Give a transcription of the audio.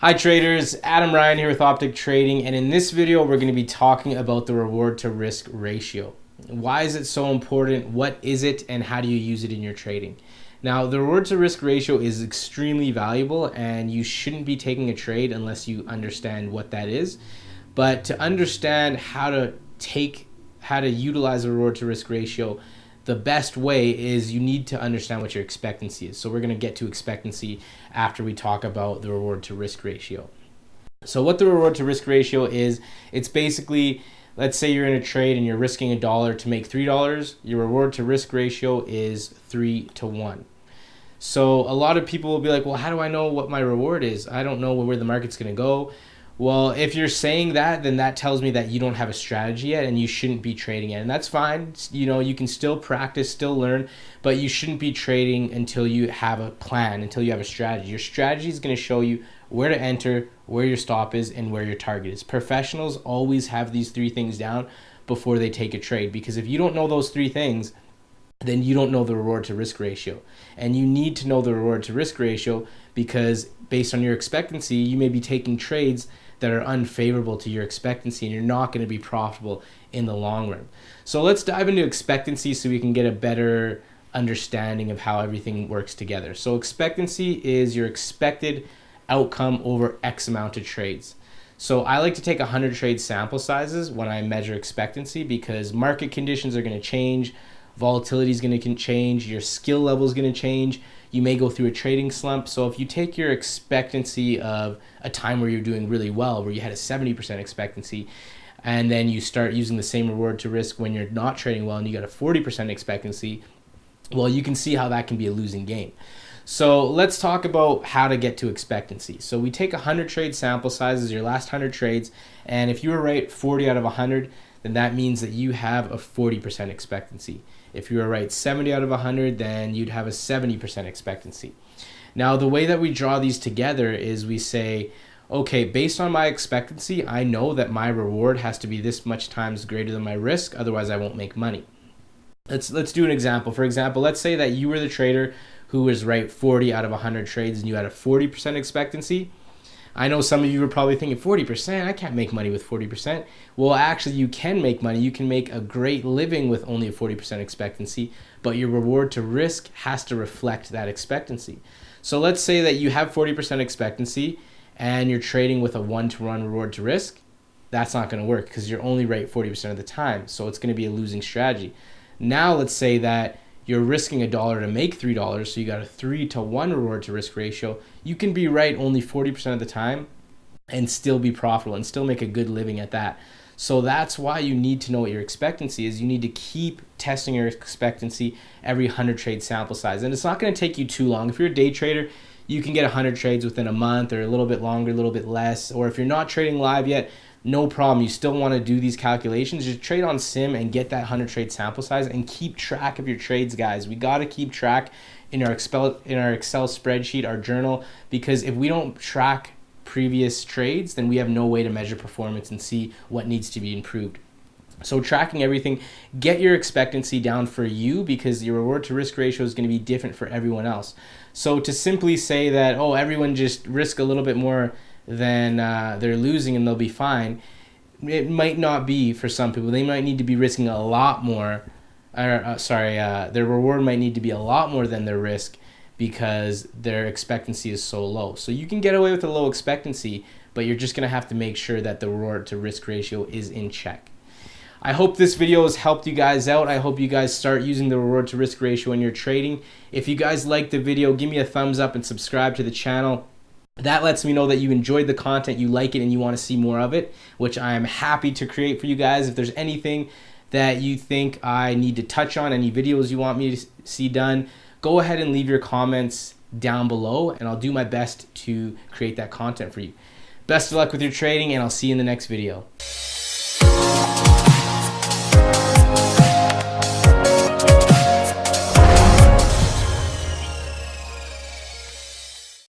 Hi traders, Adam Ryan here with Optic Trading, and in this video we're going to be talking about the reward to risk ratio. Why is it so important? What is it, and how do you use it in your trading? Now, the reward to risk ratio is extremely valuable, and you shouldn't be taking a trade unless you understand what that is. But to understand how to utilize the reward to risk ratio, the best way is you need to understand what your expectancy is. So we're going to get to expectancy after we talk about the reward to risk ratio. So what the reward to risk ratio is, it's basically, let's say you're in a trade and you're risking $1 to make $3. Your reward to risk ratio is 3 to 1. So a lot of people will be like, well, how do I know what my reward is? I don't know where the market's going to go. Well, if you're saying that, then that tells me that you don't have a strategy yet and you shouldn't be trading it. And that's fine. You know, you can still practice, still learn, but you shouldn't be trading until you have a plan, until you have a strategy. Your strategy is going to show you where to enter, where your stop is, and where your target is. Professionals always have these three things down before they take a trade, because if you don't know those three things, then you don't know the reward to risk ratio. And you need to know the reward to risk ratio because based on your expectancy, you may be taking trades that are unfavorable to your expectancy and you're not going to be profitable in the long run. So let's dive into expectancy so we can get a better understanding of how everything works together. So expectancy is your expected outcome over X amount of trades. So I like to take 100 trade sample sizes when I measure expectancy because market conditions are going to change, volatility is going to change, your skill level is going to change. You may go through a trading slump. So if you take your expectancy of a time where you're doing really well, where you had a 70% expectancy, and then you start using the same reward to risk when you're not trading well and you got a 40% expectancy, well, you can see how that can be a losing game. So let's talk about how to get to expectancy. So we take 100 trade sample sizes, your last 100 trades, and if you were right 40 out of 100, then that means that you have a 40% expectancy. If you were right 70 out of 100, then you'd have a 70% expectancy. Now, the way that we draw these together is we say, okay, based on my expectancy, I know that my reward has to be this much times greater than my risk, otherwise I won't make money. Let's do an example. For example, let's say that you were the trader who was right 40 out of 100 trades and you had a 40% expectancy. I know some of you are probably thinking 40%, I can't make money with 40%. Well, actually you can make money. You can make a great living with only a 40% expectancy, but your reward to risk has to reflect that expectancy. So let's say that you have 40% expectancy and you're trading with a 1-to-1 reward to risk. That's not going to work because you're only right 40% of the time. So it's going to be a losing strategy. Now let's say that you're risking $1 to make $3, so you got a 3-to-1 reward to risk ratio. You can be right only 40% of the time and still be profitable and still make a good living at that. So that's why you need to know what your expectancy is. You need to keep testing your expectancy every 100 trade sample size. And it's not going to take you too long. If you're a day trader, you can get 100 trades within a month or a little bit longer, a little bit less. Or if you're not trading live yet, no problem. You still want to do these calculations. Just trade on sim and get that 100 trade sample size and keep track of your trades, guys. We got to keep track in our Excel spreadsheet, our journal, because if we don't track previous trades, then we have no way to measure performance and see what needs to be improved. So tracking everything, get your expectancy down for you because your reward to risk ratio is going to be different for everyone else. So to simply say that, oh, everyone just risk a little bit more than they're losing and they'll be fine, it might not be for some people. They might need to be risking a lot more, their reward might need to be a lot more than their risk because their expectancy is so low. So you can get away with a low expectancy, but you're just going to have to make sure that the reward to risk ratio is in check. I hope this video has helped you guys out. I hope you guys start using the reward to risk ratio in your trading. If you guys liked the video, give me a thumbs up and subscribe to the channel. That lets me know that you enjoyed the content, you like it, and you want to see more of it, which I am happy to create for you guys. If there's anything that you think I need to touch on, any videos you want me to see done, go ahead and leave your comments down below, and I'll do my best to create that content for you. Best of luck with your trading, and I'll see you in the next video.